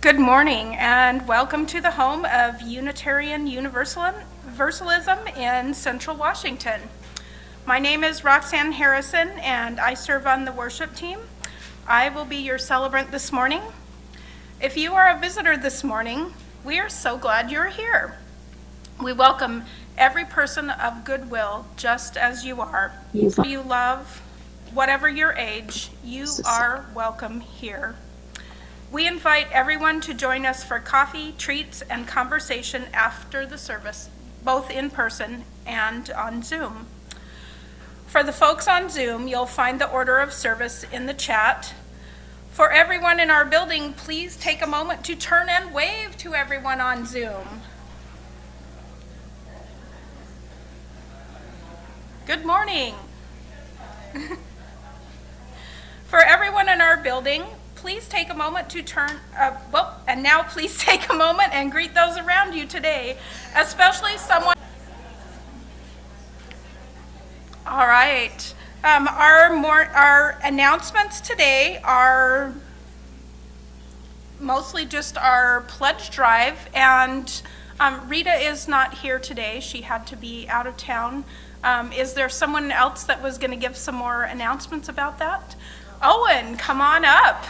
Good morning and welcome to the home of Unitarian Universalism in Central Washington. My name is Roxanne Harrison and I serve on the worship team. I will be your celebrant this morning. If you are a visitor this morning, we are so glad you're here. We welcome every person of goodwill just as you are. Whether you love, whatever your age, you are welcome here. We invite everyone to join us for coffee, treats, and conversation after the service, both in person and on Zoom. For the folks on Zoom, you'll find the order of service in the chat. For everyone in our building, please take a moment to turn and wave to everyone on Zoom. Good morning. For everyone in our building, please take a moment to please take a moment and greet those around you today, especially someone. All right. Our announcements today are mostly just our pledge drive, and Rita is not here today. She had to be out of town. Is there someone else that was going to give some more announcements about that? Owen, come on up.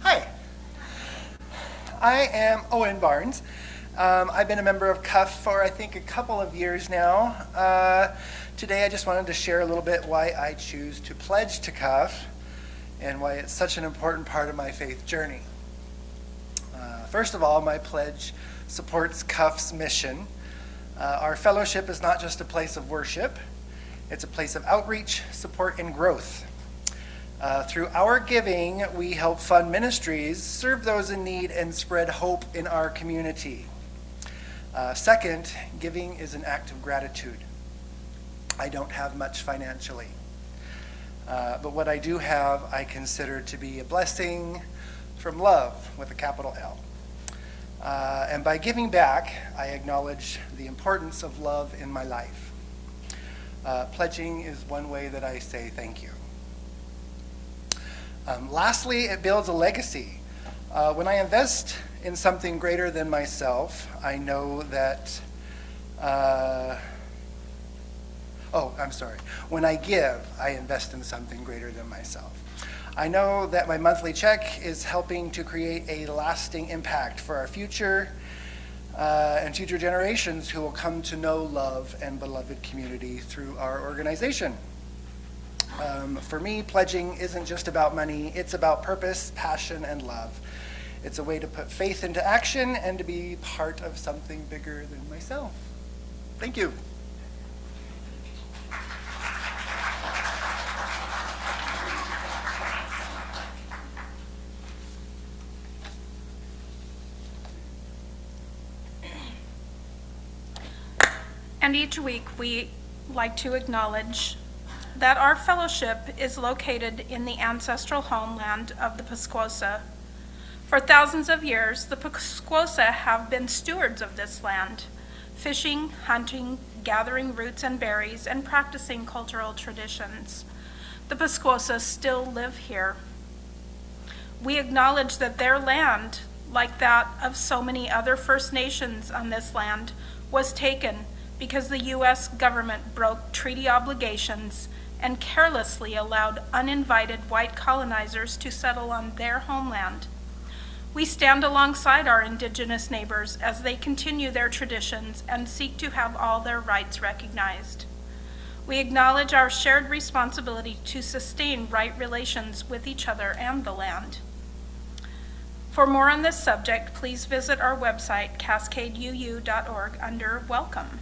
Hi, I am Owen Barnes. I've been a member of CUF for I think a couple of years now. Today I just wanted to share a little bit why I choose to pledge to CUF and why it's such an important part of my faith journey. First of all, my pledge supports CUF's mission. Our fellowship is not just a place of worship, it's a place of outreach, support, and growth. Through our giving, we help fund ministries, serve those in need, and spread hope in our community. Second, giving is an act of gratitude. I don't have much financially, but what I do have, I consider to be a blessing from love with a capital L. And by giving back, I acknowledge the importance of love in my life. Pledging is one way that I say thank you. Lastly, it builds a legacy. When I invest in something greater than myself, I know that, when I give, I invest in something greater than myself. I know that my monthly check is helping to create a lasting impact for our future and future generations who will come to know, love, and beloved community through our organization. For me, pledging isn't just about money, it's about purpose, passion, and love. It's a way to put faith into action and to be part of something bigger than myself. Thank you. And each week we like to acknowledge that our fellowship is located in the ancestral homeland of the Pasquosa. For thousands of years, the Pasquosa have been stewards of this land, fishing, hunting, gathering roots and berries, and practicing cultural traditions. The Pasquosa still live here. We acknowledge that their land, like that of so many other First Nations on this land, was taken because the U.S. government broke treaty obligations and carelessly allowed uninvited white colonizers to settle on their homeland. We stand alongside our indigenous neighbors as they continue their traditions and seek to have all their rights recognized. We acknowledge our shared responsibility to sustain right relations with each other and the land. For more on this subject, please visit our website, cascadeuu.org, under Welcome.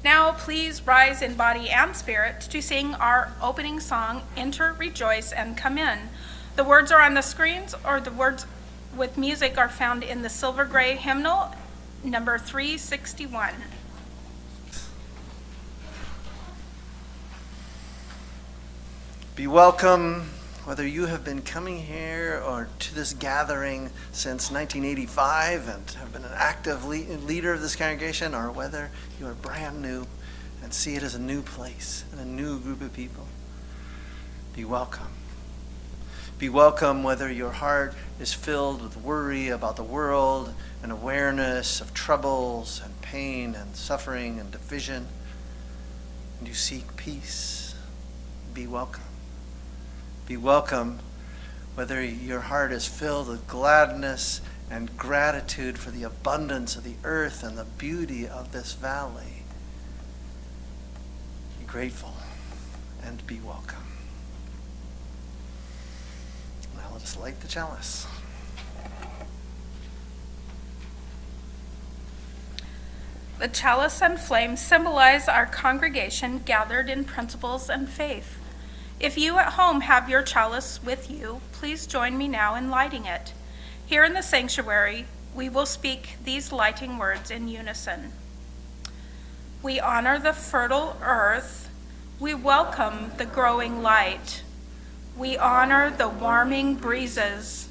Now, please rise in body and spirit to sing our opening song, Enter, Rejoice, and Come In. The words are on the screens, or the words with music are found in the silver gray hymnal, number 361. Be welcome, whether you have been coming here or to this gathering since 1985 and have been an active leader of this congregation, or whether you are brand new and see it as a new place and a new group of people, be welcome. Be welcome whether your heart is filled with worry about the world and awareness of troubles and pain and suffering and division, and you seek peace. Be welcome. Be welcome whether your heart is filled with gladness and gratitude for the abundance of the earth and the beauty of this valley. Be grateful and be welcome. Now let us light the chalice. The chalice and flame symbolize our congregation gathered in principles and faith. If you at home have your chalice with you, please join me now in lighting it. Here in the sanctuary, we will speak these lighting words in unison. We honor the fertile earth. We welcome the growing light. We honor the warming breezes.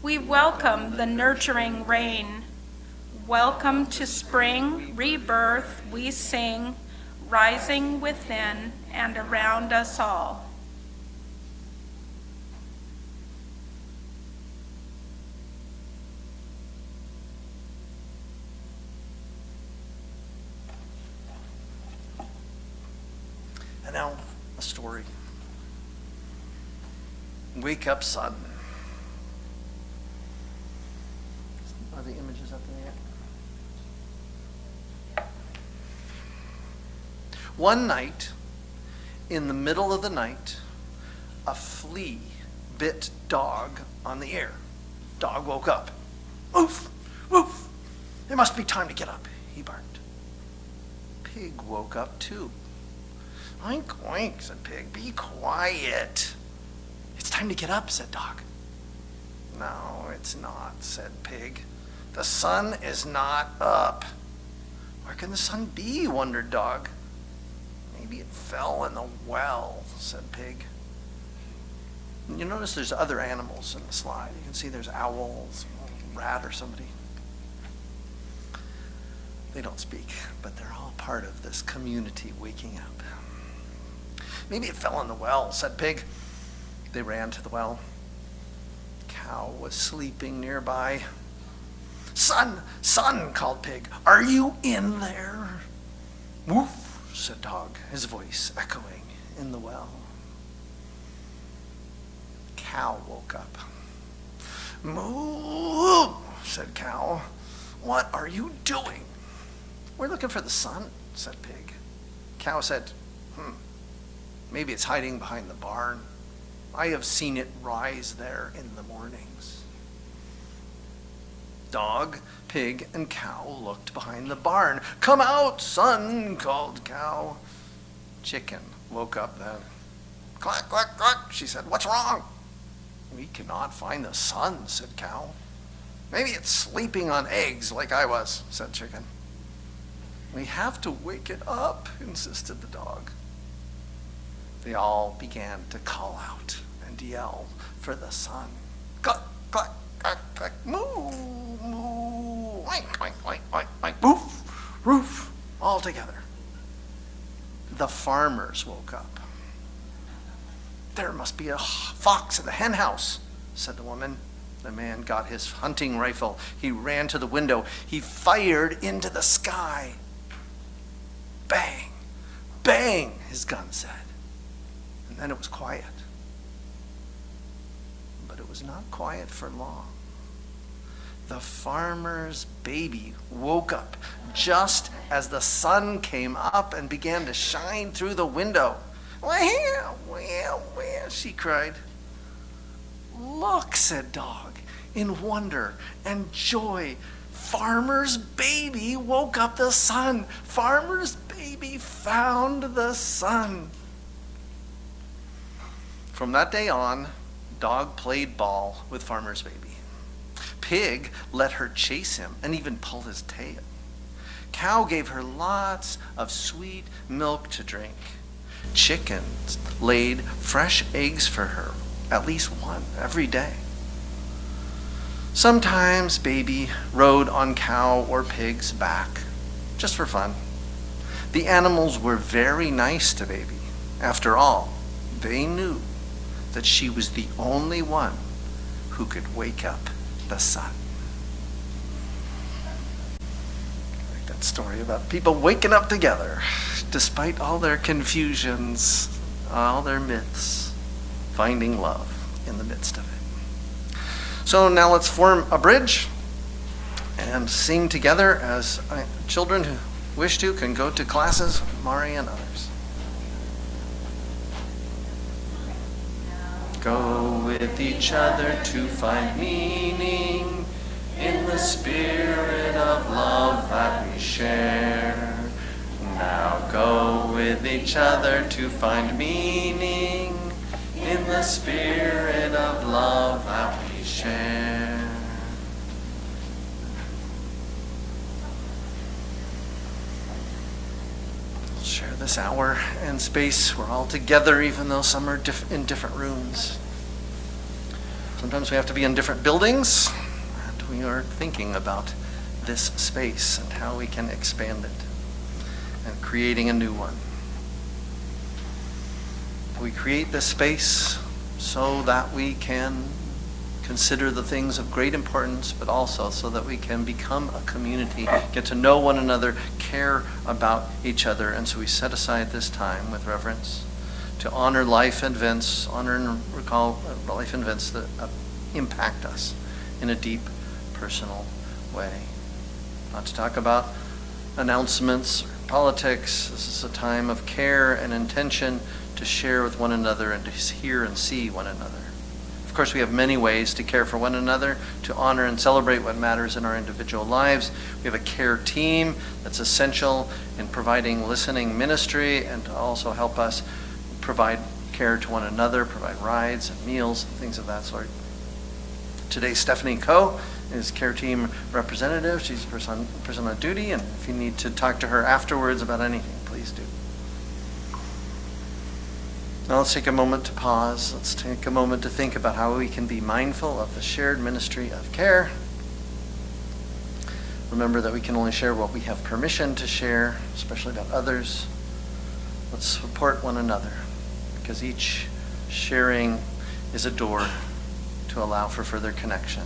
We welcome the nurturing rain. Welcome to spring, rebirth, we sing, rising within and around us all. And now, a story. Wake up, son. Are the images up there yet? One night, in the middle of the night, a flea bit Dog on the ear. Dog woke up. Woof, woof. It must be time to get up, he barked. Pig woke up too. Oink, oink, said Pig. Be quiet. It's time to get up, said Dog. No, it's not, said Pig. The sun is not up. Where can the sun be, wondered Dog. Maybe it fell in the well, said Pig. You notice there's other animals in the slide. You can see there's owls, a rat or somebody. They don't speak, but they're all part of this community waking up. Maybe it fell in the well, said Pig. They ran to the well. Cow was sleeping nearby. Son, son, called Pig. Are you in there? Woof, said Dog, his voice echoing in the well. Cow woke up. Moo, said Cow. What are you doing? We're looking for the sun, said Pig. Cow said, maybe it's hiding behind the barn. I have seen it rise there in the mornings. Dog, Pig, and Cow looked behind the barn. Come out, son, called Cow. Chicken woke up then. Cluck, cluck, cluck, she said. What's wrong? We cannot find the sun, said Cow. Maybe it's sleeping on eggs like I was, said Chicken. We have to wake it up, insisted the Dog. They all began to call out and yell for the sun. Cluck, cluck, cluck, cluck, moo, moo, oink, oink, oink, oink, oink, roof, roof, all together. The farmers woke up. There must be a fox in the hen house, said the woman. The man got his hunting rifle. He ran to the window. He fired into the sky. Bang, bang, his gun said. And then it was quiet. But it was not quiet for long. The farmer's baby woke up just as the sun came up and began to shine through the window. Well, well, well, she cried. Look, said Dog, in wonder and joy. Farmer's baby woke up the sun. Farmer's baby found the sun. From that day on, Dog played ball with Farmer's baby. Pig let her chase him and even pull his tail. Cow gave her lots of sweet milk to drink. Chickens laid fresh eggs for her. at least one every day. Sometimes baby rode on cow or pig's back, just for fun. The animals were very nice to baby. After all, they knew that she was the only one who could wake up the sun. I like that story about people waking up together, despite all their confusions, all their myths, finding love in the midst of it. So now let's form a bridge and sing together as children who wish to can go to classes with Mari and others. Go with each other to find meaning in the spirit of love that we share. Now go with each other to find meaning in the spirit of love that we share. We'll share this hour and space. We're all together, even though some are in different rooms. Sometimes we have to be in different buildings, and we are thinking about this space and how we can expand it and creating a new one. We create this space so that we can consider the things of great importance, but also so that we can become a community, get to know one another, care about each other. And so we set aside this time with reverence to honor life events, honor and recall life events that impact us in a deep, personal way. Not to talk about announcements or politics. This is a time of care and intention to share with one another and to hear and see one another. Of course, we have many ways to care for one another, to honor and celebrate what matters in our individual lives. We have a care team that's essential in providing listening ministry and to also help us provide care to one another, provide rides and meals and things of that sort. Today, Stephanie Coe is care team representative. She's a person on duty, and if you need to talk to her afterwards about anything, please do. Now let's take a moment to pause. Let's take a moment to think about how we can be mindful of the shared ministry of care. Remember that we can only share what we have permission to share, especially about others. Let's support one another, because each sharing is a door to allow for further connection.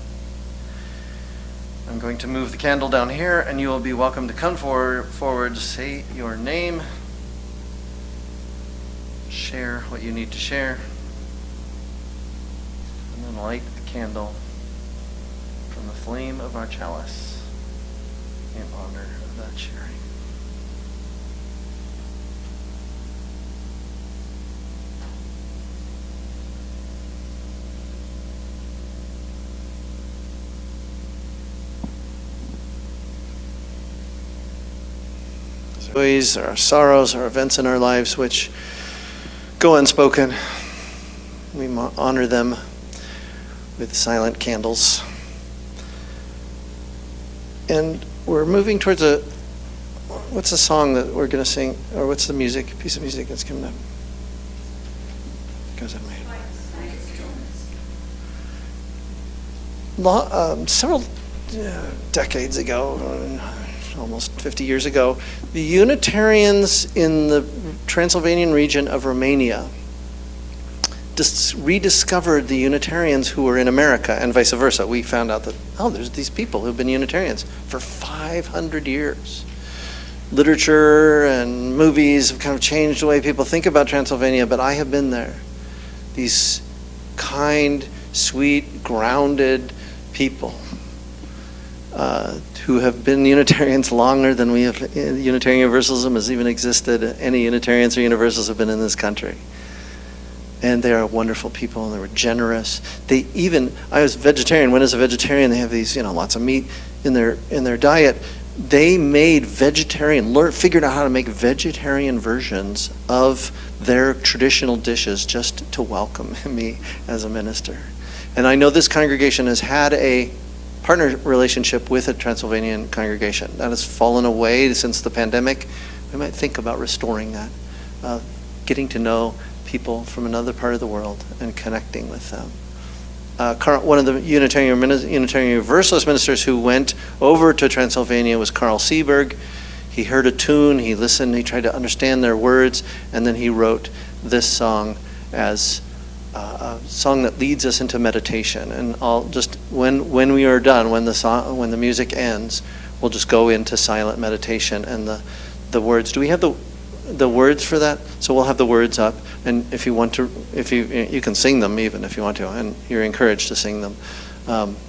I'm going to move the candle down here, and you will be welcome to come forward, say your name, share what you need to share, and then light a candle from the flame of our chalice in honor of that sharing. Joys, our sorrows, our events in our lives which go unspoken. We honor them with silent candles. And we're moving towards what's the song that we're going to sing, or what's the piece of music that's coming up? Goes in my head. Several decades ago, almost 50 years ago, the Unitarians in the Transylvanian region of Romania rediscovered the Unitarians who were in America, and vice versa. We found out that, there's these people who've been Unitarians for 500 years. Literature and movies have kind of changed the way people think about Transylvania, but I have been there. These kind, sweet, grounded people who have been Unitarians longer than we have. Unitarian Universalism has even existed. Any Unitarians or Universals have been in this country. And they are wonderful people, and they were generous. I was vegetarian. When as a vegetarian, they have these, lots of meat in their diet. They made figured out how to make vegetarian versions of their traditional dishes just to welcome me as a minister. And I know this congregation has had a partner relationship with a Transylvanian congregation. That has fallen away since the pandemic. We might think about restoring that, getting to know people from another part of the world and connecting with them. One of the Unitarian Universalist ministers who went over to Transylvania was Carl Seeberg. He heard a tune, he listened, he tried to understand their words, and then he wrote this song as a song that leads us into meditation. And I'll just when we are done, when the music ends, we'll just go into silent meditation. And the words. Do we have the words for that? So we'll have the words up, and if you want to, you can sing them even if you want to, and you're encouraged to sing them.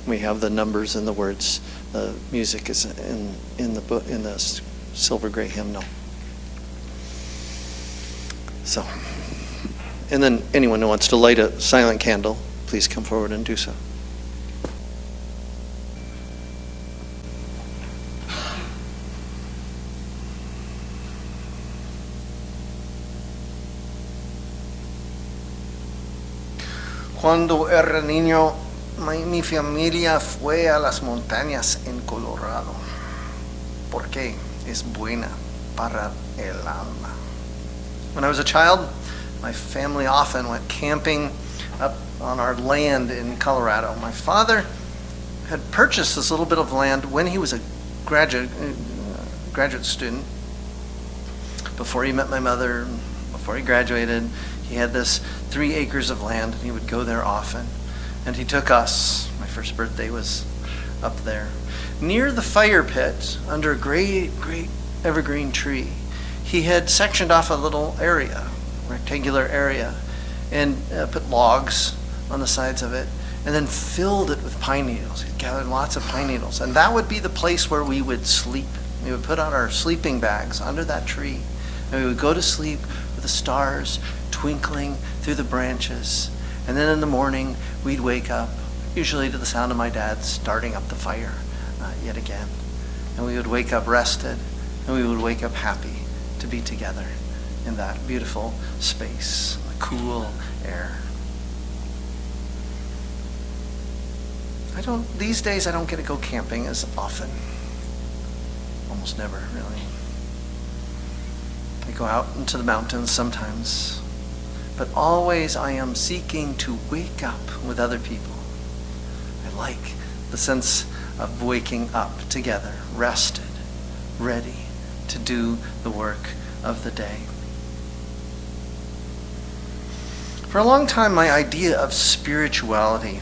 We have the numbers and the words. The music is in the book, in the silver gray hymnal. So, and then anyone who wants to light a silent candle, please come forward and do so. Cuando era niño, mi familia fue a las montañas en Colorado, porque es buena para el alma. When I was a child, my family often went camping up on our land in Colorado. My father had purchased this little bit of land when he was a graduate student. Before he met my mother, before he graduated, he had this 3 acres of land, and he would go there often. And he took us. My first birthday was up there. Near the fire pit, under a great evergreen tree, he had sectioned off a little area, rectangular area, and put logs on the sides of it, and then filled it with pine needles. He gathered lots of pine needles, and that would be the place where we would sleep. We would put out our sleeping bags under that tree, and we would go to sleep with the stars twinkling through the branches. And then in the morning, we'd wake up, usually to the sound of my dad starting up the fire yet again. And we would wake up rested, and we would wake up happy to be together in that beautiful space, the cool air. These days I don't get to go camping as often. Almost never, really. I go out into the mountains sometimes, but always I am seeking to wake up with other people. I like the sense of waking up together, rested, ready to do the work of the day. For a long time, my idea of spirituality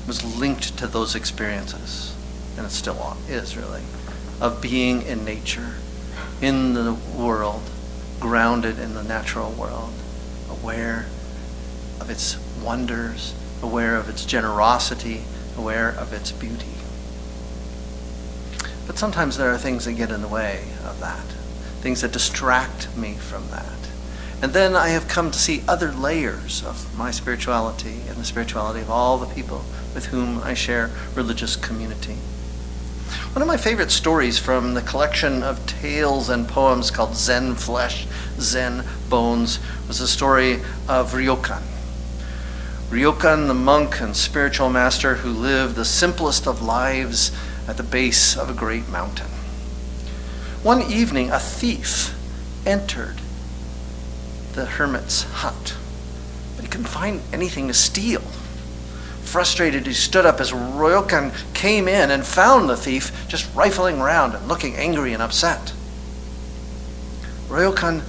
was linked to those experiences, and it still is really, of being in nature, in the world, grounded in the natural world, aware of its wonders, aware of its generosity, aware of its beauty. But sometimes there are things that get in the way of that, things that distract me from that. And then I have come to see other layers of my spirituality and the spirituality of all the people with whom I share religious community. One of my favorite stories from the collection of tales and poems called Zen Flesh, Zen Bones was the story of Ryokan. Ryokan, the monk and spiritual master who lived the simplest of lives at the base of a great mountain. One evening, a thief entered the hermit's hut, but he couldn't find anything to steal. Frustrated, he stood up as Ryokan came in and found the thief just rifling around and looking angry and upset. Ryokan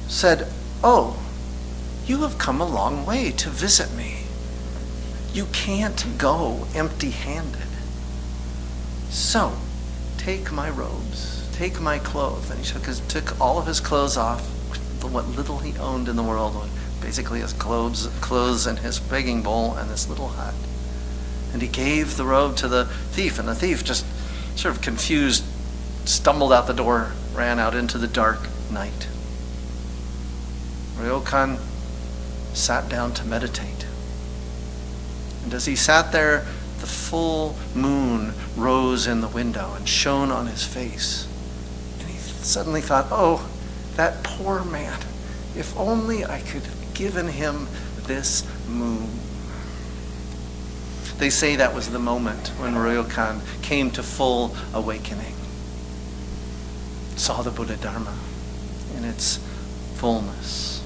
said, "Oh, you have come a long way to visit me. You can't go empty-handed. So, take my robes, take my clothes." And he took all of his clothes off, what little he owned in the world, basically his clothes and his begging bowl and this little hut. And he gave the robe to the thief, and the thief, just sort of confused, stumbled out the door, ran out into the dark night. Ryokan sat down to meditate. And as he sat there, the full moon rose in the window and shone on his face. And he suddenly thought, oh, that poor man, if only I could have given him this moon. They say that was the moment when Ryokan came to full awakening, saw the Buddha Dharma in its fullness.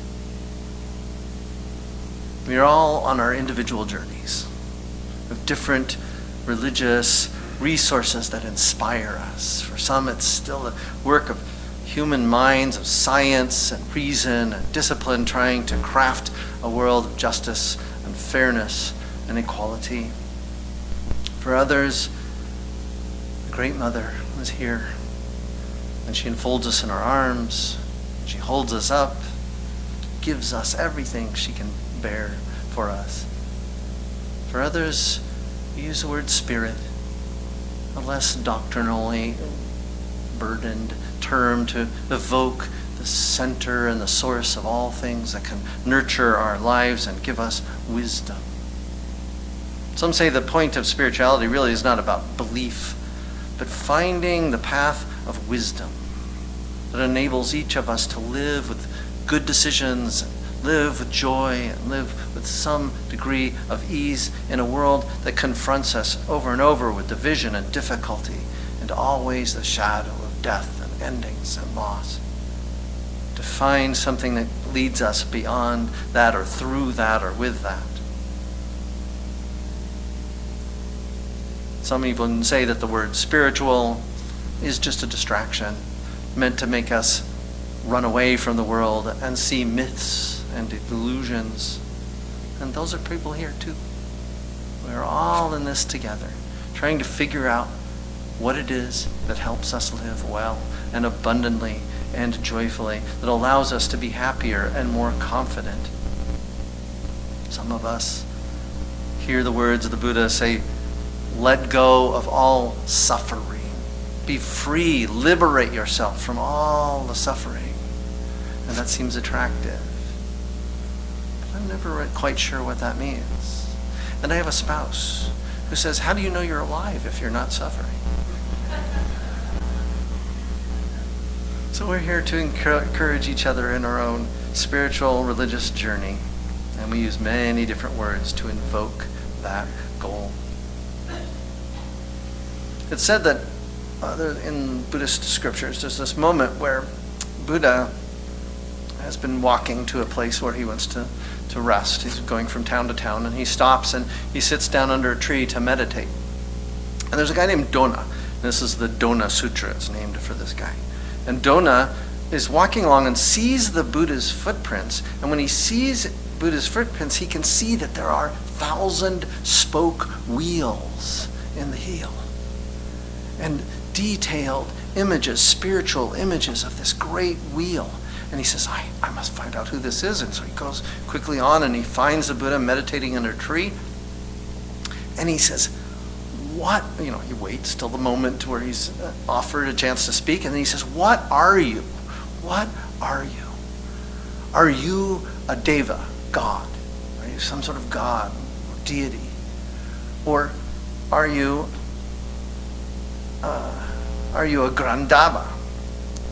We are all on our individual journeys with different religious resources that inspire us. For some, it's still the work of human minds, of science and reason and discipline, trying to craft a world of justice and fairness and equality. For others, the Great Mother was here, and she enfolds us in her arms. She holds us up, gives us everything she can bear for us. For others, we use the word spirit, a less doctrinally burdened term to evoke the center and the source of all things that can nurture our lives and give us wisdom. Some say the point of spirituality really is not about belief, but finding the path of wisdom that enables each of us to live with good decisions, and live with joy, and live with some degree of ease in a world that confronts us over and over with division and difficulty, and always the shadow of death and endings and loss. To find something that leads us beyond that, or through that, or with that. Some even say that the word spiritual is just a distraction, meant to make us run away from the world and see myths and illusions. And those are people here too. We're all in this together, trying to figure out what it is that helps us live well and abundantly and joyfully, that allows us to be happier and more confident. Some of us hear the words of the Buddha say, let go of all suffering. Be free, liberate yourself from all the suffering. And that seems attractive. But I'm never quite sure what that means. And I have a spouse who says, how do you know you're alive if you're not suffering? So we're here to encourage each other in our own spiritual, religious journey. And we use many different words to invoke that goal. It's said that in Buddhist scriptures, there's this moment where Buddha has been walking to a place where he wants to rest. He's going from town to town, and he stops and he sits down under a tree to meditate. And there's a guy named Dona. This is the Dona Sutra. It's named for this guy. And Dona is walking along and sees the Buddha's footprints. And when he sees Buddha's footprints, he can see that there are 1,000 spoke wheels in the heel. And detailed images, spiritual images of this great wheel. And he says, I must find out who this is. And so he goes quickly on and he finds the Buddha meditating under a tree. And he says, what, he waits till the moment where he's offered a chance to speak. And then he says, what are you? What are you? Are you a deva, God? Are you some sort of God, deity? Or are you a Grandava?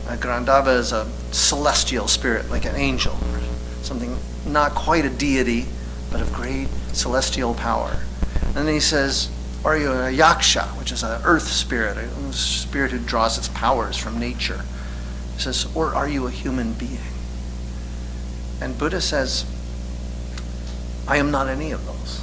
A Grandava is a celestial spirit, like an angel, or something not quite a deity, but of great celestial power. And then he says, are you a Yaksha, which is an earth spirit, a spirit who draws its powers from nature? He says, or are you a human being? And Buddha says, I am not any of those.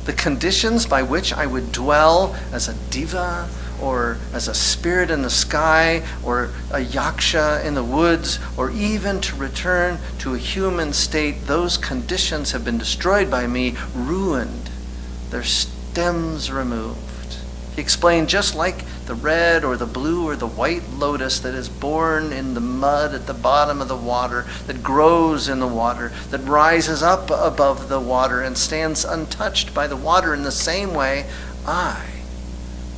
The conditions by which I would dwell as a deva, or as a spirit in the sky, or a yaksha in the woods, or even to return to a human state, those conditions have been destroyed by me, ruined, their stems removed. He explained, just like the red or the blue or the white lotus that is born in the mud at the bottom of the water, that grows in the water, that rises up above the water and stands untouched by the water, in the same way, I,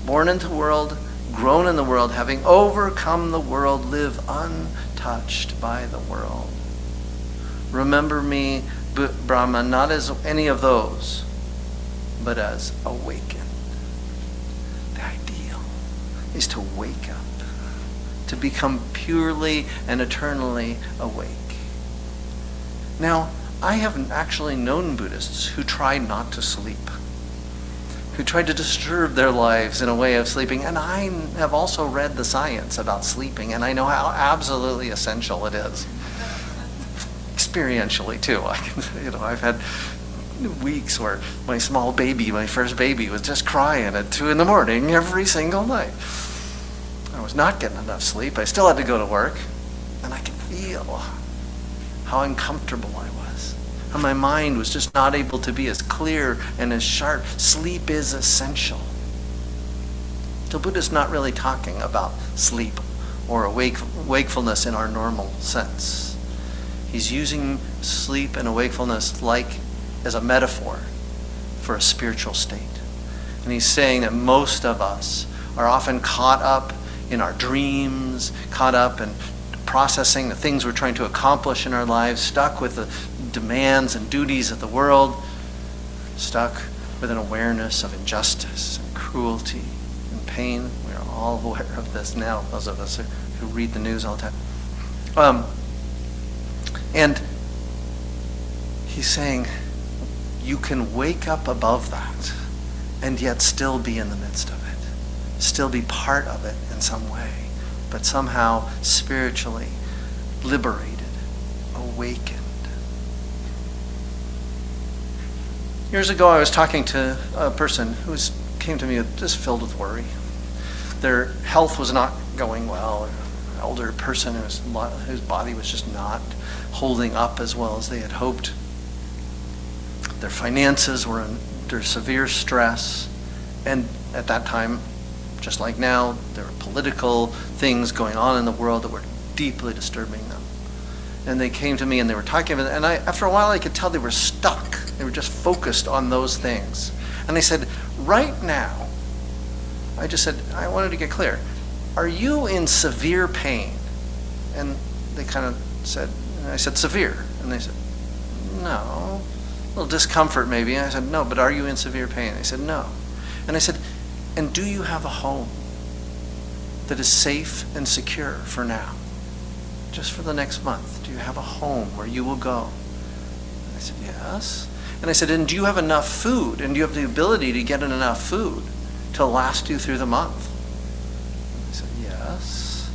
born into the world, grown in the world, having overcome the world, live untouched by the world. Remember me, Brahma, not as any of those, but as awakened. The ideal is to wake up, to become purely and eternally awake. Now, I haven't actually known Buddhists who try not to sleep, who tried to disturb their lives in a way of sleeping. And I have also read the science about sleeping, and I know how absolutely essential it is. experientially too. I've had weeks where my small baby, my first baby, was just crying at 2 a.m. every single night. I was not getting enough sleep. I still had to go to work, and I could feel how uncomfortable I was. And my mind was just not able to be as clear and as sharp. Sleep is essential. So Buddha's not really talking about sleep or wakefulness in our normal sense. He's using sleep and wakefulness as a metaphor for a spiritual state. And he's saying that most of us are often caught up in our dreams, caught up in processing the things we're trying to accomplish in our lives, stuck with the demands and duties of the world, stuck with an awareness of injustice and cruelty and pain. We're all aware of this now, those of us who read the news all the time. And he's saying you can wake up above that and yet still be in the midst of it, still be part of it in some way, but somehow spiritually liberated, awakened. Years ago, I was talking to a person who came to me just filled with worry. Their health was not going well. An elder person whose body was just not holding up as well as they had hoped. Their finances were under severe stress. And at that time, just like now, there were political things going on in the world that were deeply disturbing them. And they came to me and they were talking about it, and after a while I could tell they were stuck. They were just focused on those things. And they said, right now, I just said, I wanted to get clear. Are you in severe pain? And they kind of said, and I said, severe. And they said, no. A little discomfort maybe. And I said, no, but are you in severe pain? They said, no. And I said, and do you have a home that is safe and secure for now? Just for the next month. Do you have a home where you will go? And I said, yes. And I said, and do you have enough food? And do you have the ability to get enough food to last you through the month? And I said, yes.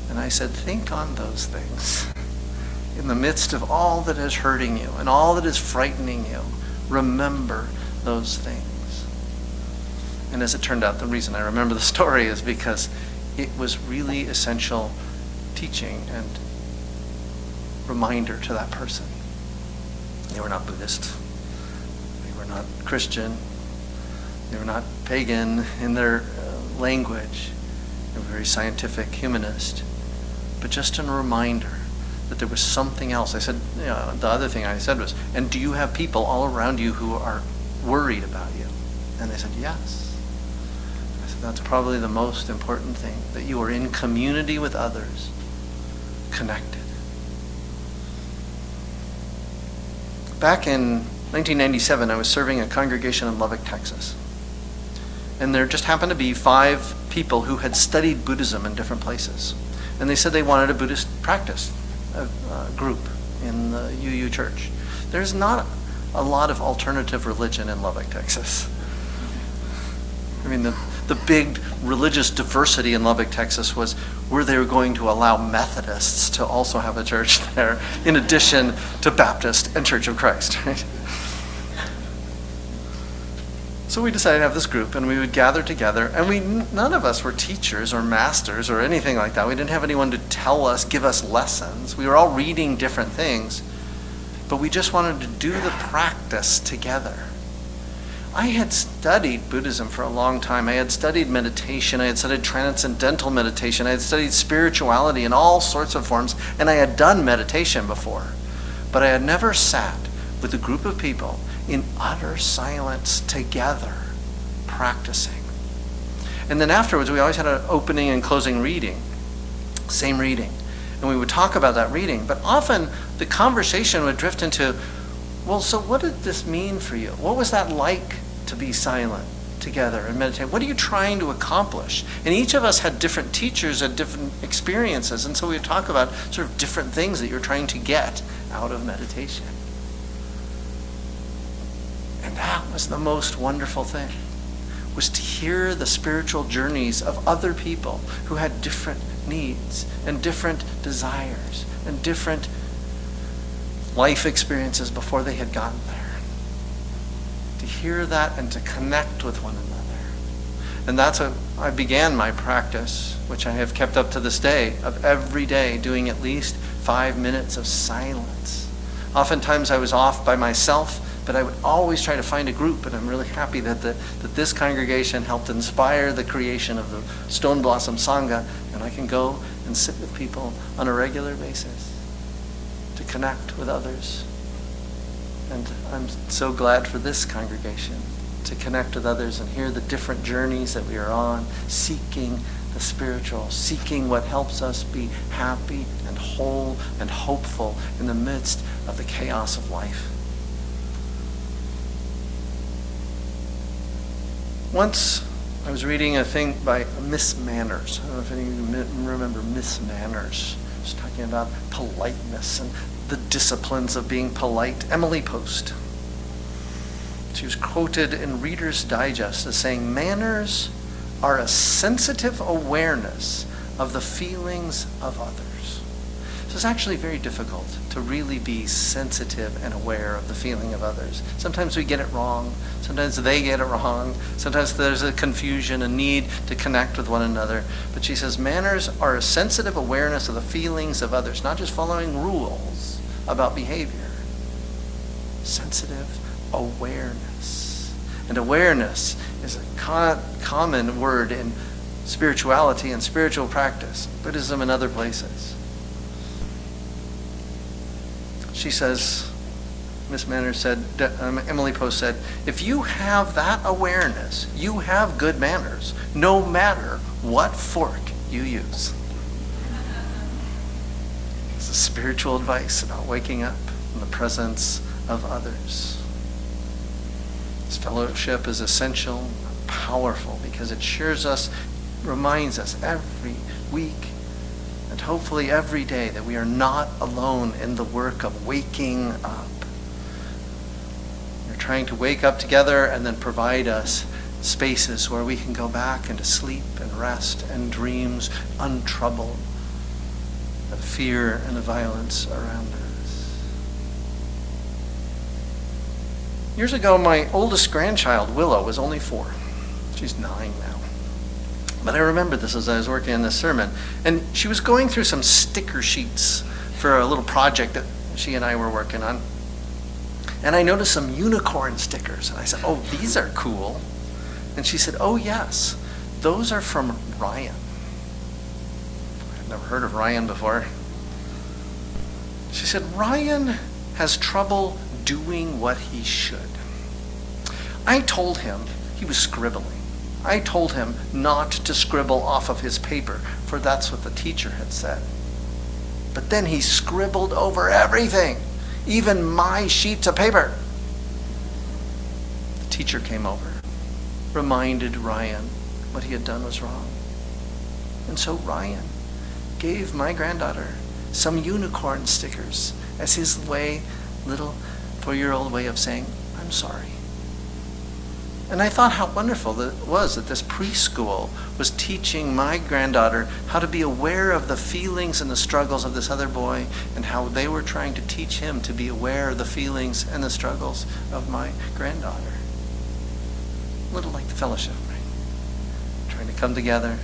And I said, think on those things. In the midst of all that is hurting you and all that is frightening you, remember those things. And as it turned out, the reason I remember the story is because it was really essential teaching and reminder to that person. They were not Buddhist. They were not Christian. They were not pagan in their language. They were very scientific, humanist. But just a reminder that there was something else. I said, the other thing I said was, and do you have people all around you who are worried about you? And they said, yes. I said, that's probably the most important thing, that you are in community with others, connected. Back in 1997, I was serving a congregation in Lubbock, Texas. And there just happened to be 5 people who had studied Buddhism in different places. And they said they wanted a Buddhist practice group in the UU church. There's not a lot of alternative religion in Lubbock, Texas. I mean, the big religious diversity in Lubbock, Texas was where they were going to allow Methodists to also have a church there, in addition to Baptist and Church of Christ. Right? So we decided to have this group, and we would gather together, and none of us were teachers or masters or anything like that. We didn't have anyone to give us lessons. We were all reading different things, but we just wanted to do the practice together. I had studied Buddhism for a long time. I had studied meditation. I had studied transcendental meditation. I had studied spirituality in all sorts of forms, and I had done meditation before. But I had never sat with a group of people in utter silence together, practicing. And then afterwards, we always had an opening and closing reading, same reading. And we would talk about that reading. But often the conversation would drift into, well, so what did this mean for you? What was that like to be silent together and meditate? What are you trying to accomplish? And each of us had different teachers and different experiences. And so we would talk about sort of different things that you're trying to get out of meditation. And that was the most wonderful thing, was to hear the spiritual journeys of other people who had different needs and different desires and different life experiences before they had gotten there. To hear that and to connect with one another. And that's how I began my practice, which I have kept up to this day, of every day doing at least 5 minutes of silence. Oftentimes I was off by myself, but I would always try to find a group, and I'm really happy that this congregation helped inspire the creation of the Stone Blossom Sangha, and I can go and sit with people on a regular basis to connect with others. And I'm so glad for this congregation to connect with others and hear the different journeys that we are on, seeking the spiritual, seeking what helps us be happy and whole and hopeful in the midst of the chaos of life. Once I was reading a thing by Miss Manners. I don't know if any of you remember Miss Manners. She was talking about politeness and the disciplines of being polite. Emily Post. She was quoted in Reader's Digest as saying, "Manners are a sensitive awareness of the feelings of others." So it's actually very difficult to really be sensitive and aware of the feeling of others. Sometimes we get it wrong. Sometimes they get it wrong. Sometimes there's a confusion, a need to connect with one another. But she says, manners are a sensitive awareness of the feelings of others, not just following rules about behavior. Sensitive awareness. And awareness is a common word in spirituality and spiritual practice, Buddhism and other places. She says, Miss Manners said, Emily Post said, if you have that awareness, you have good manners, no matter what fork you use. This is spiritual advice about waking up in the presence of others. This fellowship is essential, powerful, because it assures us, reminds us every week, and hopefully every day, that we are not alone in the work of waking up. We're trying to wake up together and then provide us spaces where we can go back into sleep and rest and dreams untroubled of fear and the violence around us. Years ago, my oldest grandchild, Willow, was only 4. She's 9 now. But I remember this as I was working on this sermon. And she was going through some sticker sheets for a little project that she and I were working on. And I noticed some unicorn stickers. And I said, oh, these are cool. And she said, oh, yes, those are from Ryan. I'd never heard of Ryan before. She said, Ryan has trouble doing what he should. I told him he was scribbling. I told him not to scribble off of his paper, for that's what the teacher had said. But then he scribbled over everything, even my sheets of paper. The teacher came over, reminded Ryan what he had done was wrong. And so Ryan gave my granddaughter some unicorn stickers as his way, little 4-year-old way of saying, I'm sorry. And I thought how wonderful that it was that this preschool was teaching my granddaughter how to be aware of the feelings and the struggles of this other boy, and how they were trying to teach him to be aware of the feelings and the struggles of my granddaughter. A little like the fellowship, right? Trying to come together,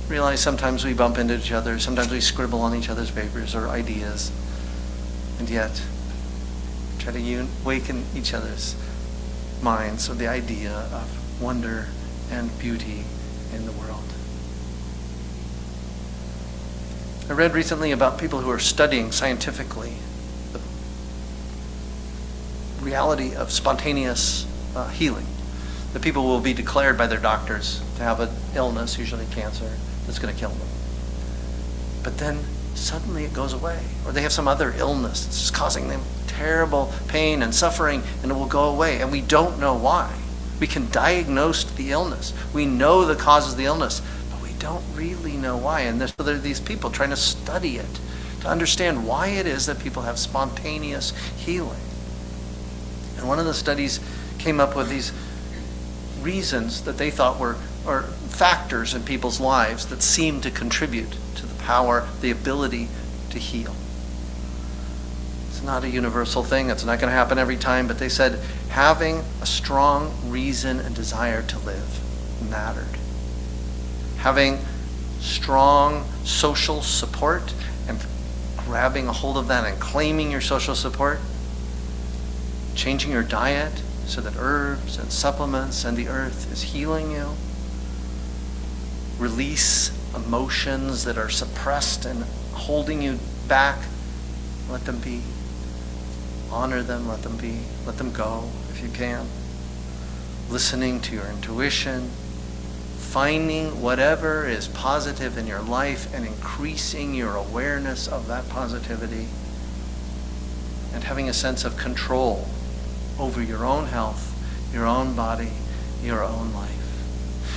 realize sometimes we bump into each other, sometimes we scribble on each other's papers or ideas, and yet try to awaken each other's minds of the idea of wonder and beauty in the world. I read recently about people who are studying scientifically the reality of spontaneous healing. That people will be declared by their doctors to have an illness, usually cancer, that's going to kill them. But then suddenly it goes away, or they have some other illness that's causing them terrible pain and suffering, and it will go away, and we don't know why. We can diagnose the illness. We know the causes of the illness, but we don't really know why. And so there are these people trying to study it, to understand why it is that people have spontaneous healing. And one of the studies came up with these reasons that they thought were or factors in people's lives that seem to contribute to the power, the ability to heal. It's not a universal thing. It's not going to happen every time. But they said having a strong reason and desire to live mattered. Having strong social support and grabbing a hold of that and claiming your social support. Changing your diet so that herbs and supplements and the earth is healing you. Release emotions that are suppressed and holding you back. Let them be. Honor them, let them be. Let them go if you can. Listening to your intuition. Finding whatever is positive in your life and increasing your awareness of that positivity. And having a sense of control over your own health, your own body, your own life.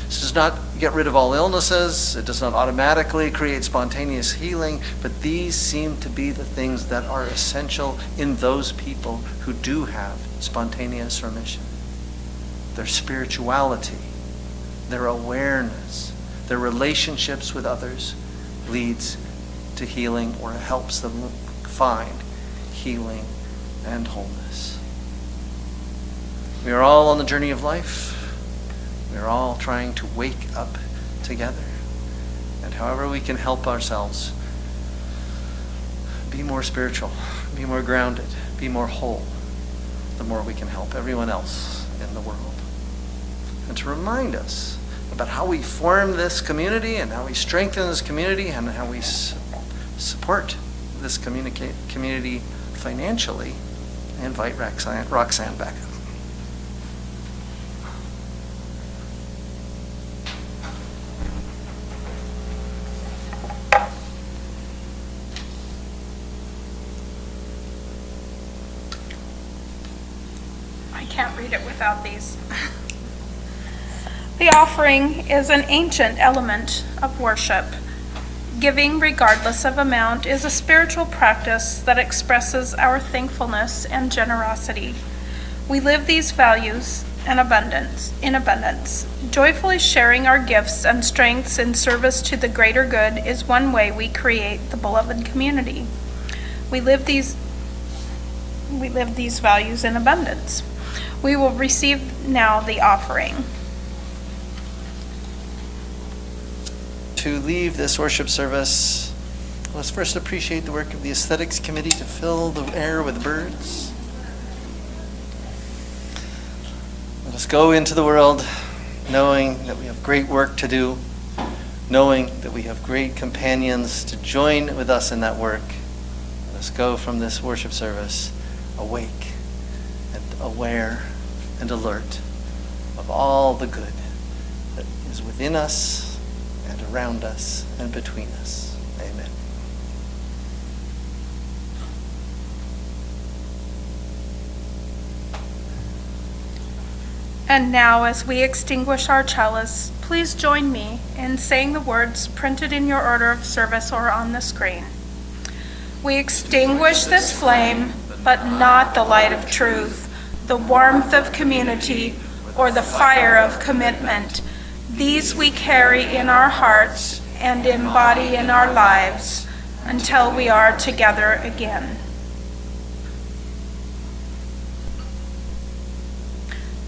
This does not get rid of all illnesses. It does not automatically create spontaneous healing, but these seem to be the things that are essential in those people who do have spontaneous remission. Their spirituality, their awareness, their relationships with others leads to healing or helps them find healing and wholeness. We are all on the journey of life. We are all trying to wake up together. And however we can help ourselves be more spiritual, be more grounded, be more whole, the more we can help everyone else in the world. And to remind us about how we form this community and how we strengthen this community and how we support this community financially, I invite Roxanne back up. I can't read it without these. The offering is an ancient element of worship. Giving, regardless of amount, is a spiritual practice that expresses our thankfulness and generosity. We live these values in abundance. Joyfully sharing our gifts and strengths in service to the greater good is one way we create the beloved community. We live these values in abundance. We will receive now the offering. To leave this worship service, let's first appreciate the work of the Aesthetics Committee to fill the air with birds. Let us go into the world knowing that we have great work to do, knowing that we have great companions to join with us in that work. Let us go from this worship service awake and aware and alert of all the good that is within us and around us and between us. Amen. And now, as we extinguish our chalice, please join me in saying the words printed in your order of service or on the screen. We extinguish this flame, but not the light of truth, the warmth of community, or the fire of commitment. These we carry in our hearts and embody in our lives until we are together again.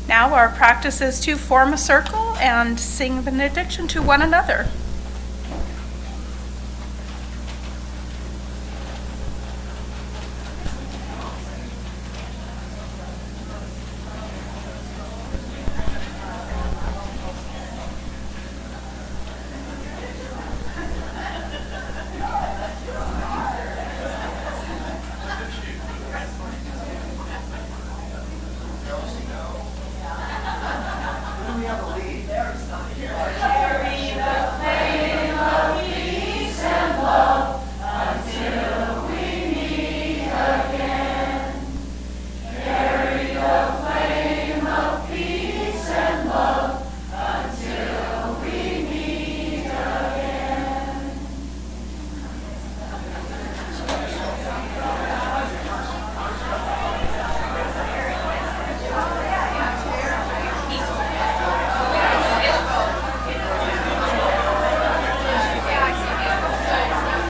Now our practice is to form a circle and sing benediction to one another.